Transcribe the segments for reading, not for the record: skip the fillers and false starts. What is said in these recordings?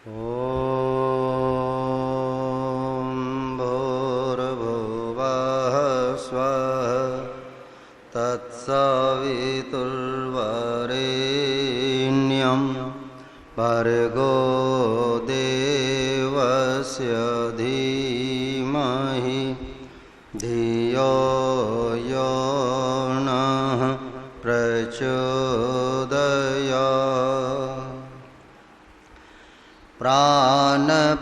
ॐ भूर्भुवः स्वः तत्सवितुर्वरेण्यं भर्गो देवस्य धीमहि धियो यो नः प्रचोदयात्। प्राणप्रदाता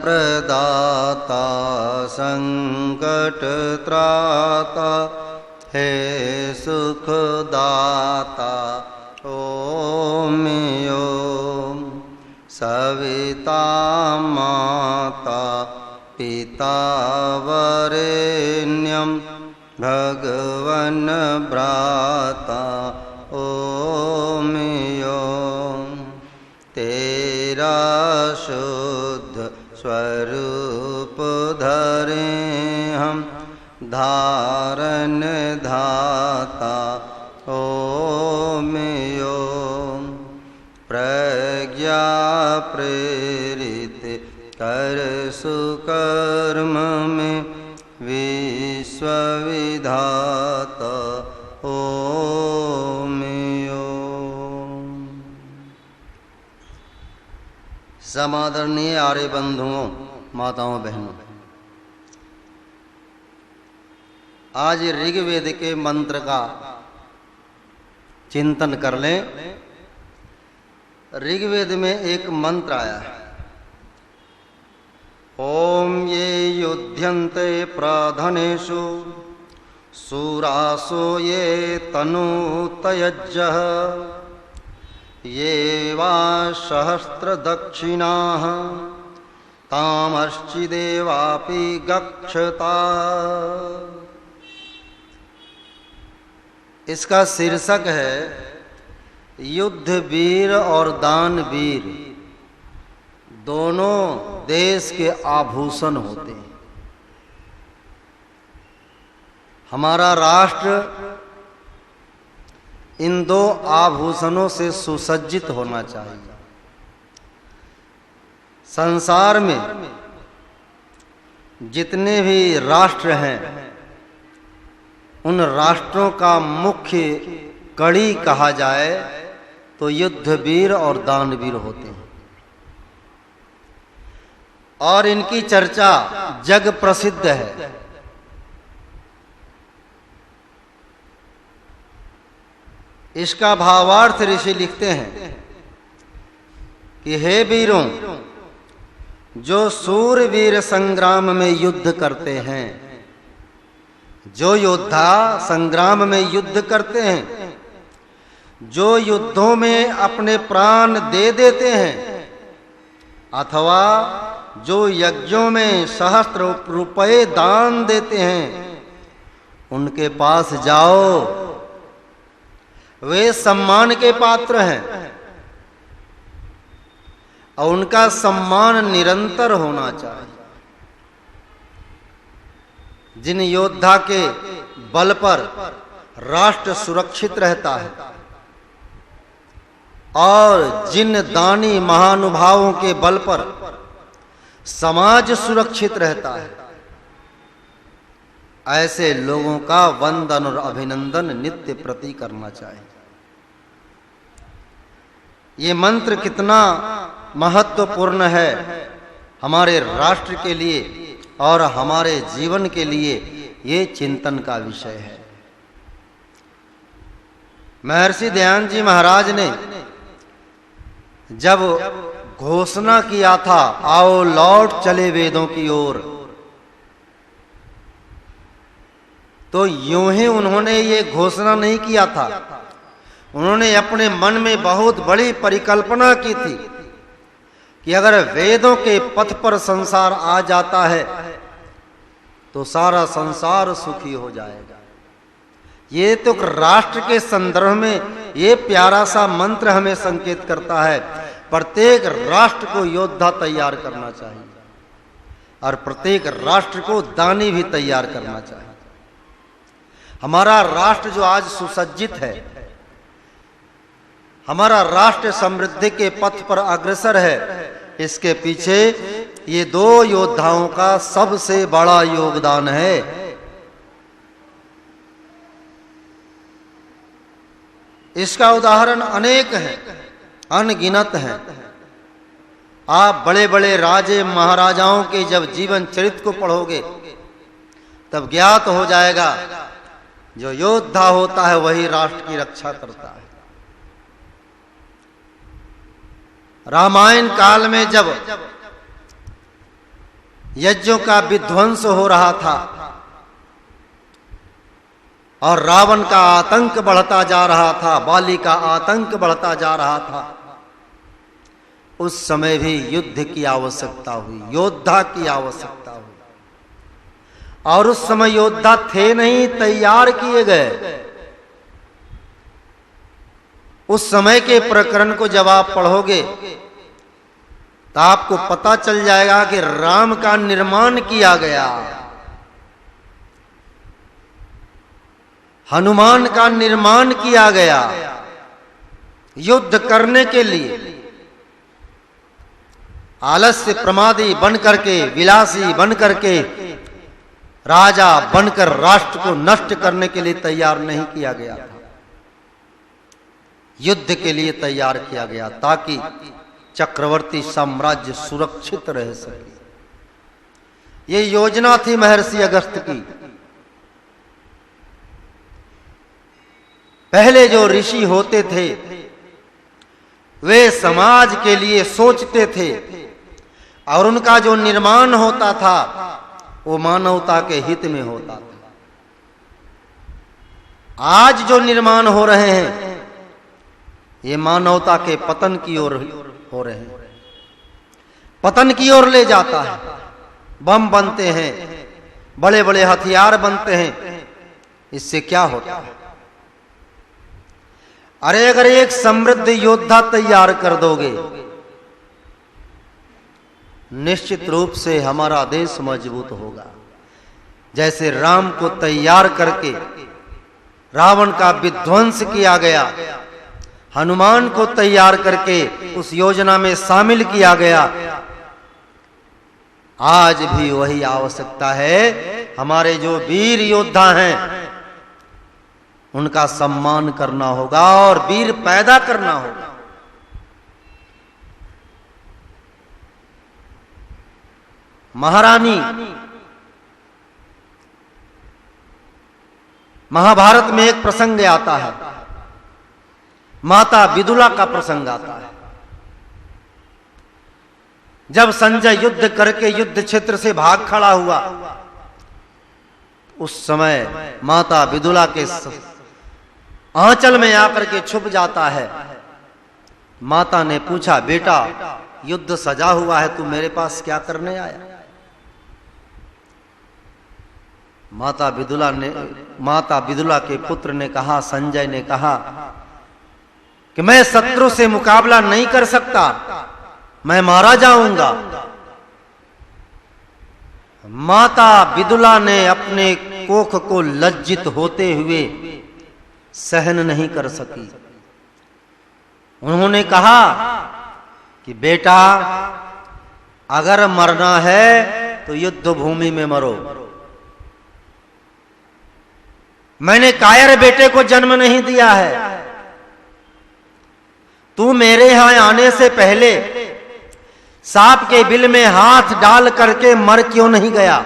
संकटत्राता हे सुखदाता ॐ ॐ सविता माता पिता वरेण्यं भगवन् भ्राता ॐ ॐ तेरा शुद्ध स्वरूप धरे हम धारण धाता ॐ ॐ प्रज्ञा प्रेरित कर सुकर्म में विश्वविधाता ॐ ॐ। समादरणीय आर्य बंधुओं, माताओं, बहनों, आज ऋग्वेद के मंत्र का चिंतन कर लें। ऋग्वेद में एक मंत्र आया है, ओम ये युध्यन्ते प्रधनेषु सूरासो ये तनूतयज्जः ये वा सहस्रदक्षिणाः तामर्चिदेवापि गच्छता। इसका शीर्षक है युद्ध वीर और दान वीर दोनों देश के आभूषण होते हैं। हमारा राष्ट्र इन दो आभूषणों से सुसज्जित होना चाहिए। संसार में जितने भी राष्ट्र हैं उन राष्ट्रों का मुख्य कड़ी कहा जाए तो युद्धवीर और दानवीर होते हैं और इनकी चर्चा जग प्रसिद्ध है। इसका भावार्थ ऋषि लिखते हैं कि हे वीरों, जो सूरवीर संग्राम में युद्ध करते हैं, जो योद्धा संग्राम में युद्ध करते हैं, जो युद्धों में अपने प्राण दे देते हैं अथवा जो यज्ञों में सहस्त्र रुपए दान देते हैं, उनके पास जाओ, वे सम्मान के पात्र हैं और उनका सम्मान निरंतर होना चाहिए। जिन योद्धा के बल पर राष्ट्र सुरक्षित रहता है और जिन दानी महानुभावों के बल पर समाज सुरक्षित रहता है, ऐसे लोगों का वंदन और अभिनंदन नित्य प्रति करना चाहिए। ये मंत्र कितना महत्वपूर्ण है हमारे राष्ट्र के लिए और हमारे जीवन के लिए, ये चिंतन का विषय है। महर्षि दयानंद जी महाराज ने जब घोषणा किया था, आओ लौट चले वेदों की ओर, तो यूं ही उन्होंने ये घोषणा नहीं किया था। उन्होंने अपने मन में बहुत बड़ी परिकल्पना की थी कि अगर वेदों के पथ पर संसार आ जाता है तो सारा संसार सुखी हो जाएगा। ये तो राष्ट्र के संदर्भ में ये प्यारा सा मंत्र हमें संकेत करता है। प्रत्येक राष्ट्र को योद्धा तैयार करना चाहिए और प्रत्येक राष्ट्र को दानी भी तैयार करना चाहिए। हमारा राष्ट्र जो आज सुसज्जित है, हमारा राष्ट्र समृद्धि के पथ पर अग्रसर है, इसके पीछे ये दो योद्धाओं का सबसे बड़ा योगदान है। इसका उदाहरण अनेक हैं, अनगिनत हैं। आप बड़े बड़े राजे महाराजाओं के जब जीवन चरित्र को पढ़ोगे तब ज्ञात हो जाएगा, जो योद्धा होता है वही राष्ट्र की रक्षा करता है। रामायण काल में जब यज्ञों का विध्वंस हो रहा था और रावण का आतंक बढ़ता जा रहा था, बाली का आतंक बढ़ता जा रहा था, उस समय भी युद्ध की आवश्यकता हुई, योद्धा की आवश्यकता हुई। और उस समय योद्धा थे नहीं, तैयार किए गए। उस समय के प्रकरण को जब आप पढ़ोगे तो आपको पता चल जाएगा कि राम का निर्माण किया गया, हनुमान का निर्माण किया गया युद्ध करने के लिए। आलस्य प्रमादी बन करके, विलासी बन करके, राजा बनकर राष्ट्र को नष्ट करने के लिए तैयार नहीं किया गया था, युद्ध के लिए तैयार किया गया ताकि चक्रवर्ती साम्राज्य सुरक्षित रह सके। ये योजना थी महर्षि अगस्त्य की। पहले जो ऋषि होते थे वे समाज के लिए सोचते थे और उनका जो निर्माण होता था वो मानवता के हित में होता था। आज जो निर्माण हो रहे हैं ये मानवता के पतन की ओर हो रहे हैं, पतन की ओर ले जाता है। बम बनते हैं, बड़े बड़े हथियार बनते हैं, इससे क्या होता है? अरे अगर एक समृद्ध योद्धा तैयार कर दोगे, निश्चित रूप से हमारा देश मजबूत होगा। जैसे राम को तैयार करके रावण का विध्वंस किया गया, हनुमान को तैयार करके उस योजना में शामिल किया गया, आज भी वही आवश्यकता है। हमारे जो वीर योद्धा हैं उनका सम्मान करना होगा और वीर पैदा करना होगा। महारानी, महाभारत में एक प्रसंग आता है, माता विदुला का प्रसंग आता है। जब संजय युद्ध करके युद्ध क्षेत्र से भाग खड़ा हुआ, उस समय माता विदुला के आंचल में आकर के छुप जाता है। माता ने पूछा, बेटा युद्ध सजा हुआ है, तू मेरे पास क्या करने आया? माता विदुला के पुत्र ने कहा, संजय ने कहा कि मैं शत्रु से मुकाबला नहीं कर सकता, मैं मारा जाऊंगा। माता विदुला ने अपने कोख को लज्जित होते हुए सहन नहीं कर सकी। उन्होंने कहा कि बेटा अगर मरना है तो युद्ध भूमि में मरो। मैंने कायर बेटे को जन्म नहीं दिया है, तू मेरे यहां आने से पहले सांप के बिल में हाथ डाल करके मर क्यों नहीं गया?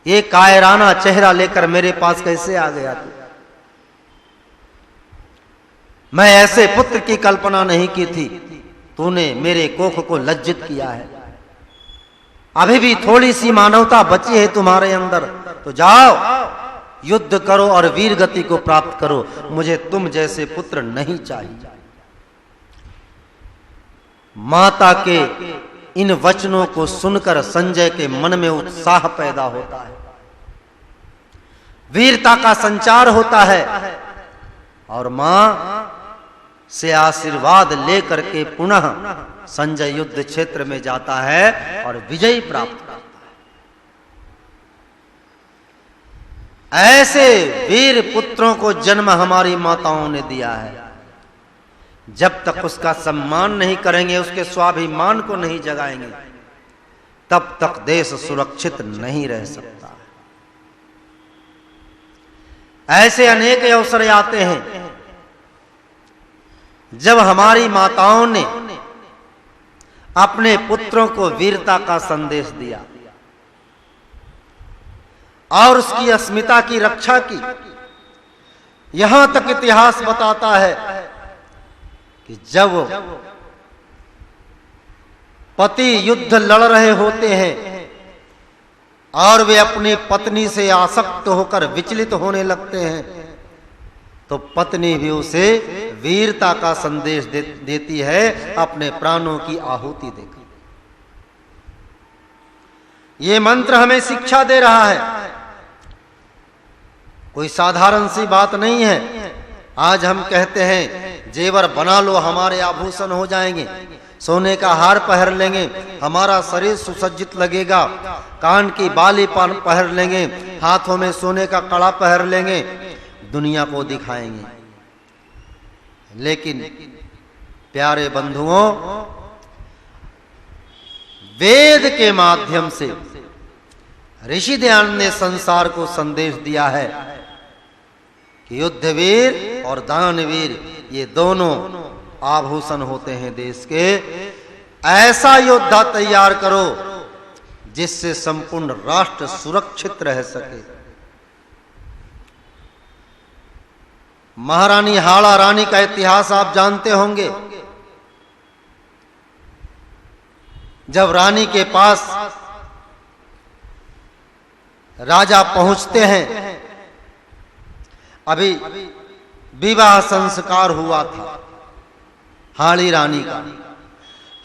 ये कायराना चेहरा लेकर मेरे पास कैसे आ गया तू? मैं ऐसे पुत्र की कल्पना नहीं की थी, तूने मेरे कोख को लज्जित किया है। अभी भी थोड़ी सी मानवता बची है तुम्हारे अंदर, तो जाओ युद्ध करो और वीर गति को प्राप्त करो। मुझे तुम जैसे पुत्र नहीं चाहिए। माता के इन वचनों को सुनकर संजय के मन में उत्साह पैदा होता है, वीरता का संचार होता है और मां से आशीर्वाद लेकर के पुनः संजय युद्ध क्षेत्र में जाता है और विजय प्राप्त करता है। ऐसे वीर पुत्रों को जन्म हमारी माताओं ने दिया है। जब तक उसका सम्मान नहीं करेंगे, उसके स्वाभिमान को नहीं जगाएंगे, तब तक देश सुरक्षित नहीं रह सकता। ऐसे अनेक अवसर आते हैं जब हमारी माताओं ने अपने पुत्रों को वीरता का संदेश दिया और उसकी अस्मिता की रक्षा की। यहां तक इतिहास बताता है कि जब पति युद्ध लड़ रहे होते हैं और वे अपनी पत्नी से आसक्त होकर विचलित होने लगते हैं, तो पत्नी भी उसे वीरता का संदेश देती है, अपने प्राणों की आहुति देकर। ये मंत्र हमें शिक्षा दे रहा है, कोई साधारण सी बात नहीं है। आज हम कहते हैं जेवर बना लो, हमारे आभूषण हो जाएंगे, सोने का हार पहन लेंगे, हमारा शरीर सुसज्जित लगेगा, कान की बाली पहन लेंगे, हाथों में सोने का कड़ा पहन लेंगे, दुनिया को दिखाएंगे। लेकिन प्यारे बंधुओं, वेद के माध्यम से ऋषि दयानंद ने संसार को संदेश दिया है कि युद्धवीर और दानवीर ये दोनों आभूषण होते हैं देश के। ऐसा योद्धा तैयार करो जिससे संपूर्ण राष्ट्र सुरक्षित रह सके। महारानी हाड़ा रानी का इतिहास आप जानते होंगे। जब रानी के पास राजा पहुंचते हैं, अभी विवाह संस्कार हुआ था हाड़ी रानी का,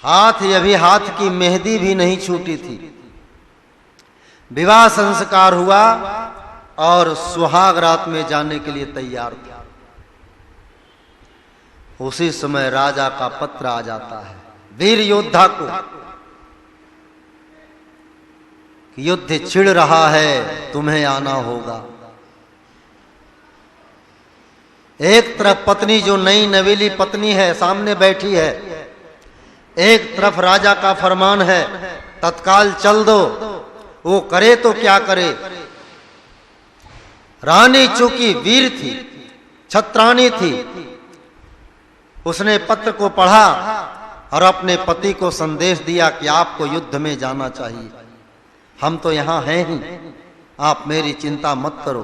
हाथ की मेहंदी भी नहीं छूटी थी। विवाह संस्कार हुआ और सुहाग रात में जाने के लिए तैयार था। उसी समय राजा का पत्र आ जाता है वीर योद्धा को कि युद्ध छिड़ रहा है, तुम्हें आना होगा। एक तरफ पत्नी जो नई नवेली पत्नी है सामने बैठी है, एक तरफ राजा का फरमान है तत्काल चल दो। वो करे तो क्या करे। रानी चूंकि वीर थी, छत्रानी थी, उसने पत्र को पढ़ा और अपने पति को संदेश दिया कि आपको युद्ध में जाना चाहिए, हम तो यहां हैं ही, आप मेरी चिंता मत करो।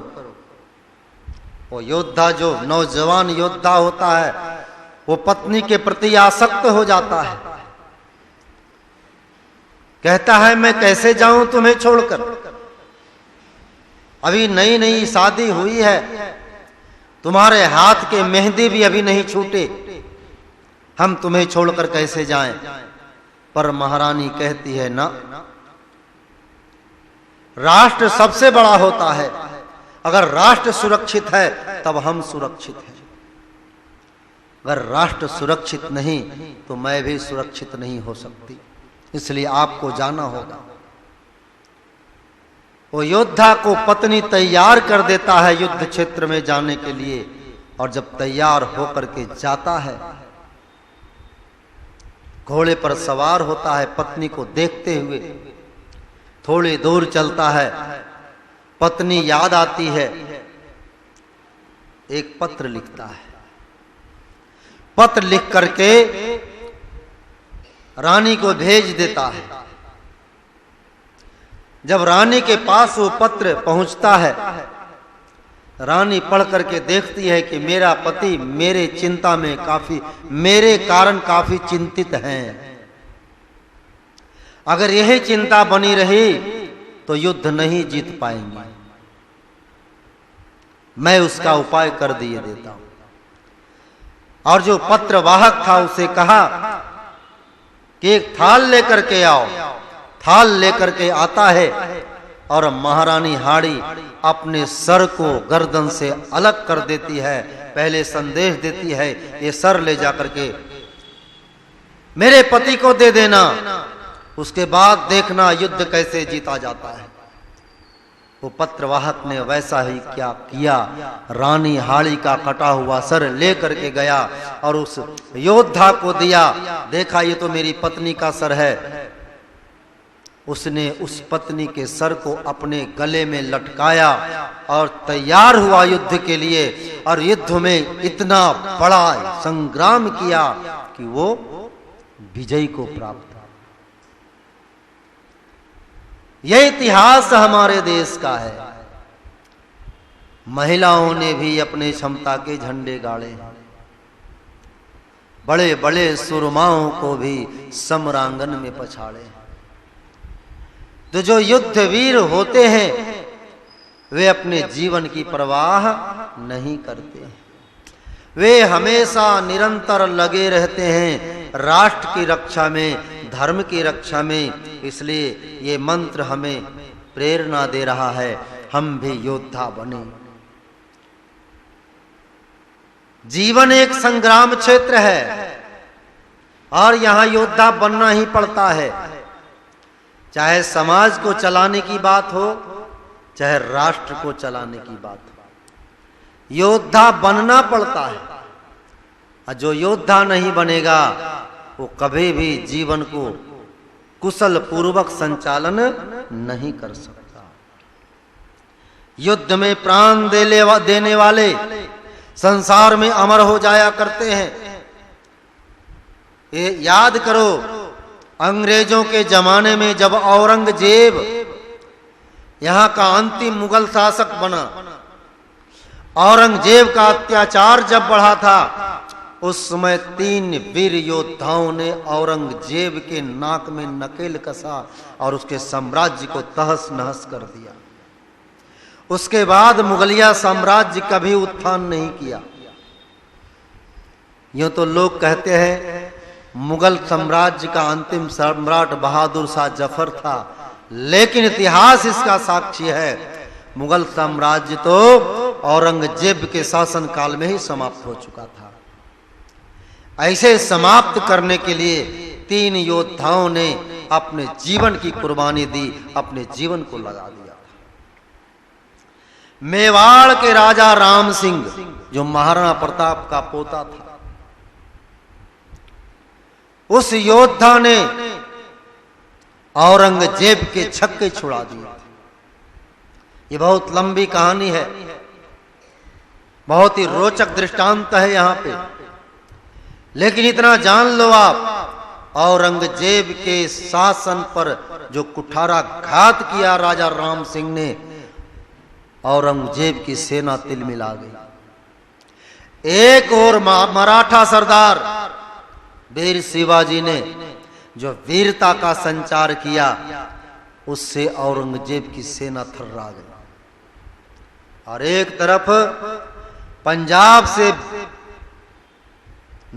वो योद्धा, जो नौजवान योद्धा होता है, वो पत्नी के प्रति आसक्त हो जाता है। कहता है मैं कैसे जाऊं तुम्हें छोड़कर, अभी नई नई शादी हुई है, तुम्हारे हाथ के मेहंदी भी अभी नहीं छूटे, हम तुम्हें छोड़कर कैसे जाएं। पर महारानी कहती है ना, राष्ट्र सबसे बड़ा होता है, अगर राष्ट्र सुरक्षित है तब हम सुरक्षित हैं, अगर राष्ट्र सुरक्षित नहीं तो मैं भी सुरक्षित नहीं हो सकती, इसलिए आपको जाना होगा। वो योद्धा को पत्नी तैयार कर देता है युद्ध क्षेत्र में जाने के लिए, और जब तैयार होकर के जाता है, घोड़े पर सवार होता है, पत्नी को देखते हुए थोड़ी दूर चलता है, पत्नी याद आती है, एक पत्र लिखता है। पत्र लिख करके रानी को भेज देता है। जब रानी के पास वो पत्र पहुंचता है, रानी पढ़ करके देखती है कि मेरा पति मेरे चिंता में काफी, मेरे कारण काफी चिंतित हैं। अगर यही चिंता बनी रही तो युद्ध नहीं जीत पाएंगे, मैं उसका उपाय कर दिए देता हूं। और जो पत्र वाहक था उसे कहा कि एक थाल लेकर के आओ। थाल लेकर के आता है और महारानी हाड़ी अपने सर को गर्दन से अलग कर देती है। पहले संदेश देती है ये सर ले जाकर के मेरे पति को दे देना, उसके बाद देखना युद्ध कैसे जीता जाता है। वो पत्रवाहक ने वैसा ही क्या किया, रानी हाड़ी का कटा हुआ सर लेकर के गया और उस योद्धा को दिया। देखा ये तो मेरी पत्नी का सर है। उसने उस पत्नी के सर को अपने गले में लटकाया और तैयार हुआ युद्ध के लिए, और युद्ध में इतना बड़ा संग्राम किया कि वो विजय को प्राप्त। यह इतिहास हमारे देश का है। महिलाओं ने भी अपने क्षमता के झंडे गाड़े, बड़े बड़े सुरमाओं को भी समरांगन में पछाड़े। तो जो युद्ध वीर होते हैं वे अपने जीवन की परवाह नहीं करते, वे हमेशा निरंतर लगे रहते हैं राष्ट्र की रक्षा में, धर्म की रक्षा में। इसलिए ये मंत्र हमें प्रेरणा दे रहा है, हम भी योद्धा बने। जीवन एक संग्राम क्षेत्र है और यहां योद्धा बनना ही पड़ता है। चाहे समाज को चलाने की बात हो, चाहे राष्ट्र को चलाने की बात हो, योद्धा बनना पड़ता है। और जो योद्धा नहीं बनेगा वो कभी भी जीवन को कुशल पूर्वक संचालन नहीं कर सकता। युद्ध में प्राण देने वाले संसार में अमर हो जाया करते हैं। ये याद करो, अंग्रेजों के जमाने में जब औरंगजेब यहां का अंतिम मुगल शासक बना, औरंगजेब का अत्याचार जब बढ़ा था, उस समय 3 वीर योद्धाओं ने औरंगजेब के नाक में नकेल कसा और उसके साम्राज्य को तहस नहस कर दिया। उसके बाद मुगलिया साम्राज्य कभी उत्थान नहीं किया। यूं तो लोग कहते हैं मुगल साम्राज्य का अंतिम सम्राट बहादुर शाह जफर था, लेकिन इतिहास इसका साक्षी है मुगल साम्राज्य तो औरंगजेब के शासन काल में ही समाप्त हो चुका था। ऐसे समाप्त करने के लिए 3 योद्धाओं ने अपने जीवन की कुर्बानी दी, अपने जीवन को लगा दिया। मेवाड़ के राजा राम सिंह जो महाराणा प्रताप का पोता था, उस योद्धा ने औरंगजेब के छक्के छुड़ा दिए। ये बहुत लंबी कहानी है, बहुत ही रोचक दृष्टांत है यहां पे, लेकिन इतना जान लो आप, औरंगजेब के शासन पर जो कुठारा घात किया राजा राम सिंह ने, औरंगजेब की सेना तिलमिला गई। एक और मराठा सरदार वीर शिवाजी ने जो वीरता का संचार किया, उससे औरंगजेब की सेना थर्रा गई। और एक तरफ पंजाब से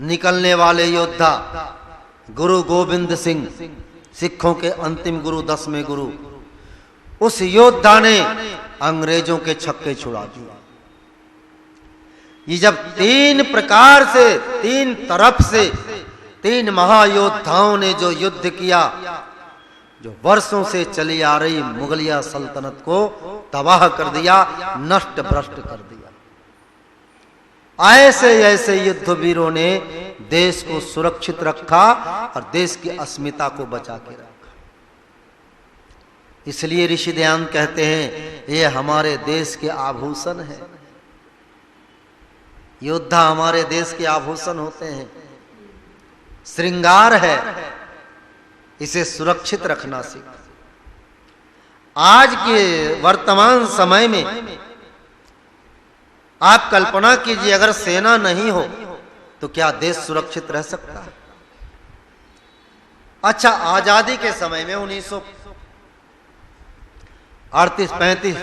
निकलने वाले योद्धा गुरु गोविंद सिंह, सिखों के अंतिम गुरु, 10वें गुरु, उस योद्धा ने अंग्रेजों के छक्के छुड़ा दिए। ये जब 3 प्रकार से, 3 तरफ से 3 महायोद्धाओं ने जो युद्ध किया, जो वर्षों से चली आ रही मुगलिया सल्तनत को तबाह कर दिया, नष्ट भ्रष्ट कर दिया। ऐसे ऐसे युद्ध वीरों ने देश को सुरक्षित रखा और देश की अस्मिता को बचा के रखा। इसलिए ऋषि दयानंद कहते हैं ये हमारे देश के आभूषण है। योद्धा हमारे देश के आभूषण होते हैं, श्रृंगार है, इसे सुरक्षित रखना सीख। आज के वर्तमान समय में आप कल्पना कीजिए, अगर सेना नहीं हो तो क्या देश सुरक्षित रह सकता है? अच्छा, आजादी के समय में 1938, 35,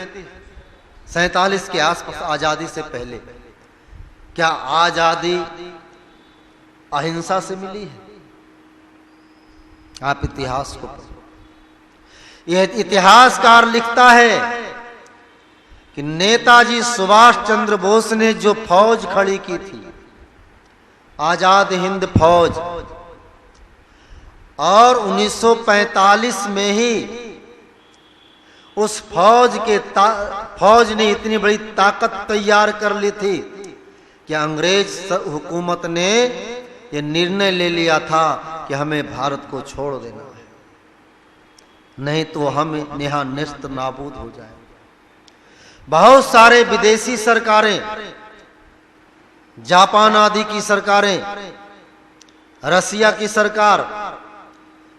47 के आसपास, आजादी से पहले, क्या आजादी अहिंसा से मिली है? आप इतिहास को पढ़ो। यह इतिहासकार लिखता है कि नेताजी सुभाष चंद्र बोस ने जो फौज खड़ी की थी, आजाद हिंद फौज, और 1945 में ही उस फौज ने इतनी बड़ी ताकत तैयार कर ली थी कि अंग्रेज हुकूमत ने यह निर्णय ले लिया था कि हमें भारत को छोड़ देना है, नहीं तो हम यहाँ निस्त नाबूद हो जाए। बहुत सारे विदेशी सरकारें, जापान आदि की सरकारें, रसिया की सरकार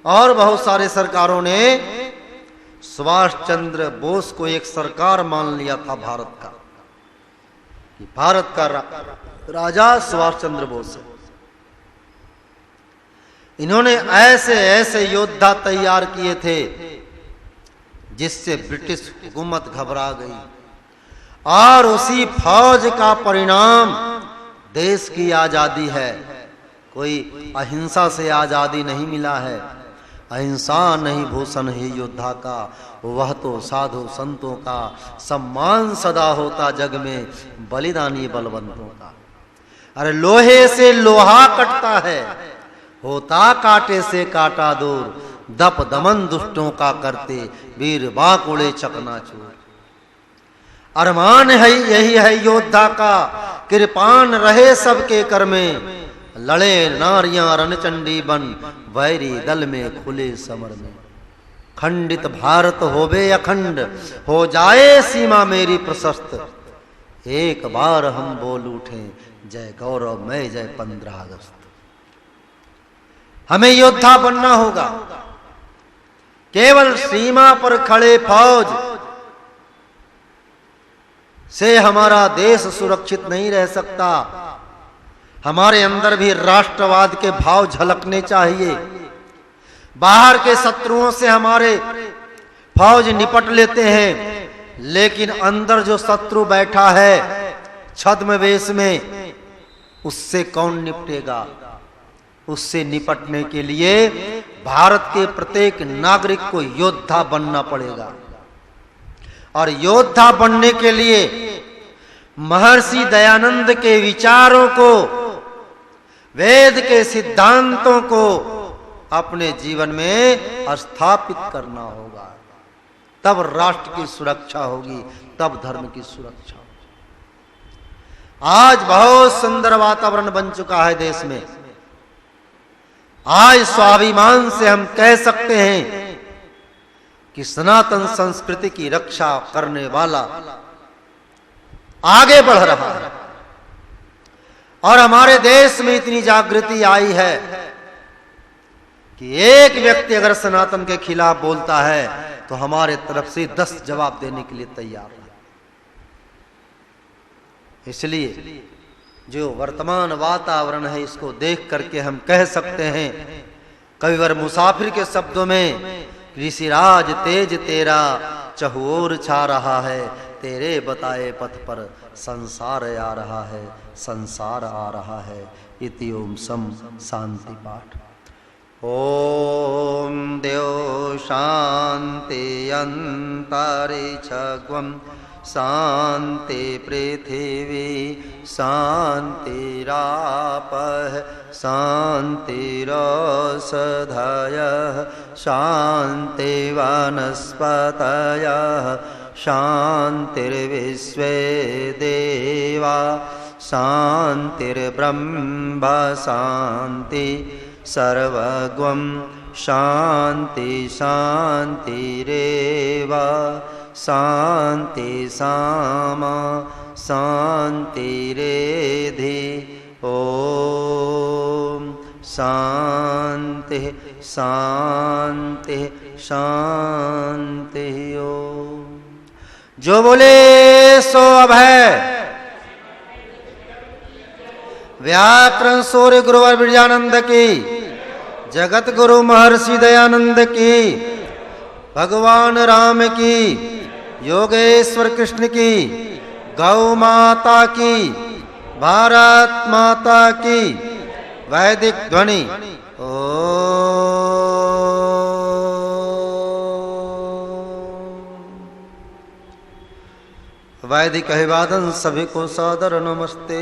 और बहुत सारे सरकारों ने सुभाष चंद्र बोस को एक सरकार मान लिया था भारत का, कि भारत का राजा सुभाष चंद्र बोस है। इन्होंने ऐसे ऐसे योद्धा तैयार किए थे जिससे ब्रिटिश हुकूमत घबरा गई, और उसी फौज का परिणाम देश की आजादी है। कोई अहिंसा से आजादी नहीं मिला है, अहिंसा नहीं भूषण है योद्धा का, वह तो साधु संतों का सम्मान सदा होता जग में, बलिदानी बलवंतों का। अरे लोहे से लोहा कटता है, होता कांटे से कांटा दूर, दप दमन दुष्टों का करते, वीर बाकुड़े चकनाचूर। अरमान है यही है योद्धा का, कृपान रहे सबके कर में, लड़े नारियां रणचंडी बन, वैरी दल में खुले समर में। खंडित भारत होवे अखंड, हो जाए सीमा मेरी प्रशस्त, एक बार हम बोल उठे, जय गौरव मैं जय 15 अगस्त। हमें योद्धा बनना होगा। केवल सीमा पर खड़े फौज से हमारा देश सुरक्षित नहीं रह सकता। हमारे अंदर भी राष्ट्रवाद के भाव झलकने चाहिए। बाहर के शत्रुओं से हमारे फौज निपट लेते हैं, लेकिन अंदर जो शत्रु बैठा है छद्मवेश में, उससे कौन निपटेगा? उससे निपटने के लिए भारत के प्रत्येक नागरिक को योद्धा बनना पड़ेगा। और योद्धा बनने के लिए महर्षि दयानंद के विचारों को, वेद के सिद्धांतों को अपने जीवन में स्थापित करना होगा। तब राष्ट्र की सुरक्षा होगी, तब धर्म की सुरक्षा होगी। आज बहुत सुंदर वातावरण बन चुका है देश में। आज स्वाभिमान से हम कह सकते हैं कि सनातन संस्कृति की रक्षा करने वाला आगे बढ़ रहा है, और हमारे देश में इतनी जागृति आई है कि एक व्यक्ति अगर सनातन के खिलाफ बोलता है तो हमारे तरफ से 10 जवाब देने के लिए तैयार है। इसलिए जो वर्तमान वातावरण है, इसको देख करके हम कह सकते हैं कविवर मुसाफिर के शब्दों में, ऋषिराज तेज तेरा चहुओर छा रहा है, तेरे बताए पथ पर संसार आ रहा है, संसार आ रहा है। इति ओम सम शांति पाठ। ओम देव शांति अंतरिक्षं शांति पृथिवी शांतिरापः शांतिरौषधयः शांति वनस्पतयः शांतिर्विश्वे देवा शांतिर्ब्रह्म शांति सर्वगं शांति शांतिरेव शांति सामा शांतिरेधि। ओम शांति शांति शांति। ओम। जो बोले सो अभय। व्याकरण सूर्य गुरुवर विरजानंद की, जगत गुरु महर्षि दयानंद की, भगवान राम की, योगेश्वर कृष्ण की, गौ माता की, भारत माता की। वैदिक ध्वनि। ओ वैदिक अभिवादन सभी को सादर नमस्ते।